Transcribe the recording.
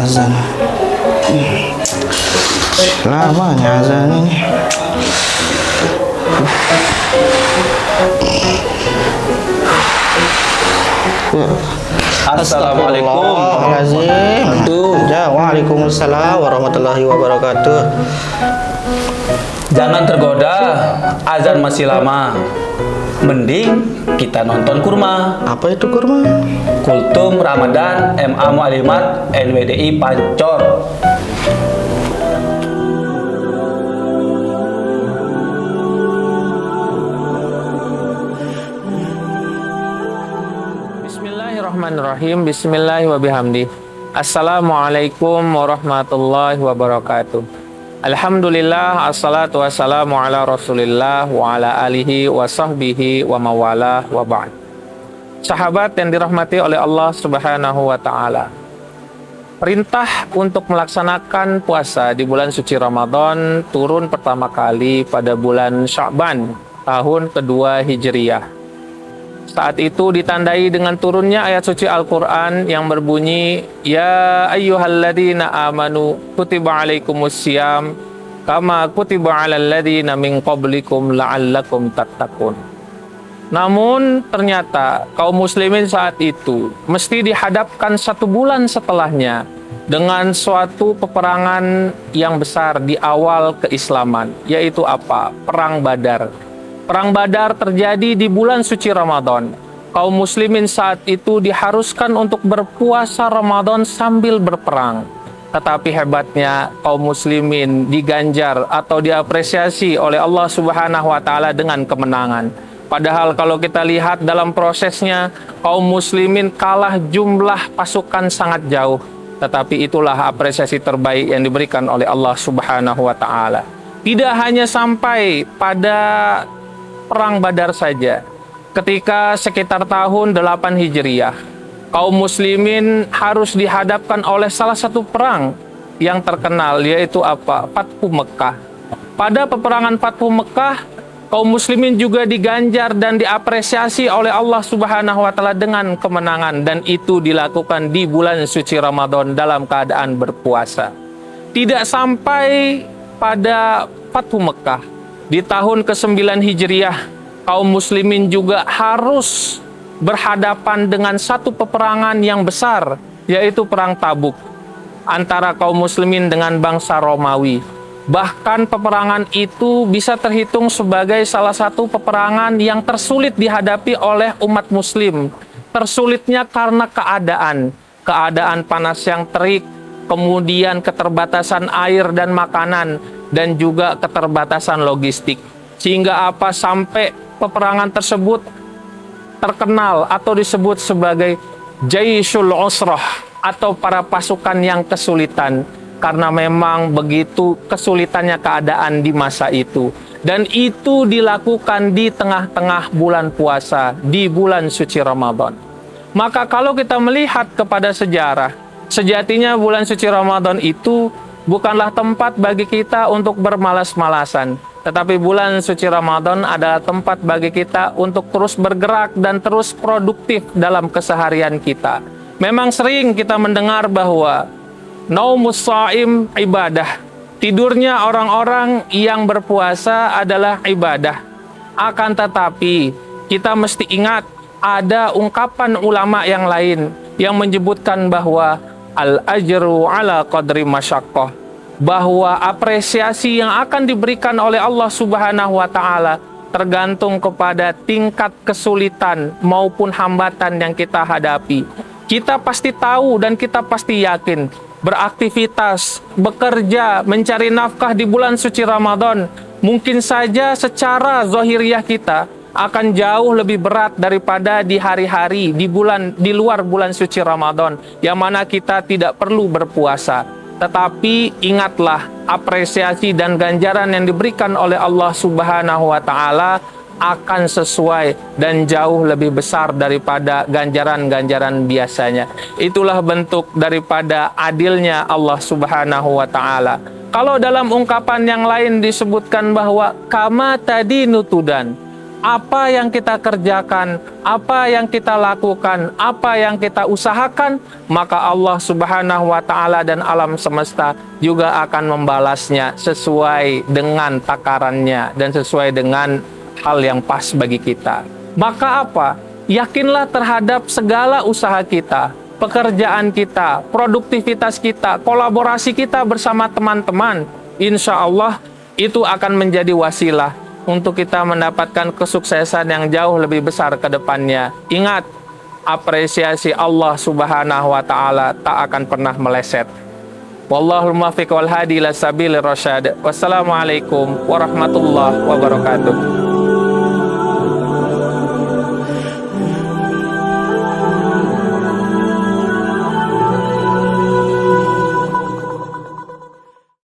azan. Lamanya azan ini. Assalamualaikum. Ya, waalaikumsalam warahmatullahi wabarakatuh. Jangan tergoda, azan masih lama. Mending kita nonton kurma. Apa itu kurma? Kultum Ramadan MA Mu'alimat NWDI Pancor. Bismillahirrahmanirrahim. Bismillahirrahmanirrahim. Assalamualaikum warahmatullahi wabarakatuh. Alhamdulillah, assalatu wassalamu ala rasulillah wa ala alihi wa sahbihi wa mawalah wa ba'd. Sahabat yang dirahmati oleh Allah subhanahu wa ta'ala, perintah untuk melaksanakan puasa di bulan suci Ramadan turun pertama kali pada bulan Sya'ban tahun kedua Hijriyah. Saat itu ditandai dengan turunnya ayat suci Al-Quran yang berbunyi, Ya ayyuhalladzina amanu kutiba alaikumusiyam kama kutiba alal ladzina min qablikum la'allakum tattaqun. Namun ternyata kaum muslimin saat itu mesti dihadapkan 1 bulan setelahnya dengan suatu peperangan yang besar di awal keislaman, yaitu apa? Perang Badar. Perang Badar terjadi di bulan suci Ramadan. Kaum muslimin saat itu diharuskan untuk berpuasa Ramadan sambil berperang. Tetapi hebatnya kaum muslimin diganjar atau diapresiasi oleh Allah Subhanahu wa taala dengan kemenangan. Padahal kalau kita lihat dalam prosesnya, kaum muslimin kalah jumlah pasukan sangat jauh. Tetapi itulah apresiasi terbaik yang diberikan oleh Allah Subhanahu wa taala. Tidak hanya sampai pada Perang Badar saja. Ketika sekitar tahun 8 Hijriyah, kaum muslimin harus dihadapkan oleh salah satu perang yang terkenal, yaitu apa? Fathu Mekah. Pada peperangan Fathu Mekah, kaum muslimin juga diganjar dan diapresiasi oleh Allah Subhanahu wa taala dengan kemenangan, dan itu dilakukan di bulan suci Ramadan dalam keadaan berpuasa. Tidak sampai pada Fathu Mekah, di tahun ke-9 Hijriyah, kaum muslimin juga harus berhadapan dengan satu peperangan yang besar, yaitu Perang Tabuk, antara kaum muslimin dengan bangsa Romawi. Bahkan peperangan itu bisa terhitung sebagai salah satu peperangan yang tersulit dihadapi oleh umat muslim. Tersulitnya karena keadaan panas yang terik, kemudian keterbatasan air dan makanan, dan juga keterbatasan logistik. Sehingga apa? Sampai peperangan tersebut terkenal atau disebut sebagai Jaisyul Usrah, atau para pasukan yang kesulitan, karena memang begitu kesulitannya keadaan di masa itu. Dan itu dilakukan di tengah-tengah bulan puasa, di bulan suci Ramadan. Maka kalau kita melihat kepada sejarah, sejatinya bulan suci Ramadan itu bukanlah tempat bagi kita untuk bermalas-malasan, tetapi bulan suci Ramadan adalah tempat bagi kita untuk terus bergerak dan terus produktif dalam keseharian kita. Memang sering kita mendengar bahwa naumus shaim ibadah, tidurnya orang-orang yang berpuasa adalah ibadah. Akan tetapi kita mesti ingat, ada ungkapan ulama yang lain yang menyebutkan bahwa al-ajru ala qadri masyaqqah, bahwa apresiasi yang akan diberikan oleh Allah Subhanahu wa taala tergantung kepada tingkat kesulitan maupun hambatan yang kita hadapi. Kita pasti tahu dan kita pasti yakin, beraktivitas, bekerja, mencari nafkah di bulan suci Ramadan mungkin saja secara zahiriah kita akan jauh lebih berat daripada di hari-hari di luar bulan suci Ramadan, yang mana kita tidak perlu berpuasa. Tetapi ingatlah, apresiasi dan ganjaran yang diberikan oleh Allah Subhanahu wa taala akan sesuai dan jauh lebih besar daripada ganjaran-ganjaran biasanya. Itulah bentuk daripada adilnya Allah Subhanahu wa taala. Kalau dalam ungkapan yang lain disebutkan bahwa kama tadi nutudan, apa yang kita kerjakan, apa yang kita lakukan, apa yang kita usahakan, maka Allah Subhanahu wa Ta'ala dan alam semesta juga akan membalasnya sesuai dengan takarannya dan sesuai dengan hal yang pas bagi kita. Maka apa? Yakinlah terhadap segala usaha kita, pekerjaan kita, produktivitas kita, kolaborasi kita bersama teman-teman. Insya Allah itu akan menjadi wasilah untuk kita mendapatkan kesuksesan yang jauh lebih besar ke depannya. Ingat, apresiasi Allah Subhanahu wa Ta'ala tak akan pernah meleset. Wallahul muwaffiq wal hadi ila sabilir rasyad. Wassalamualaikum warahmatullahi wabarakatuh.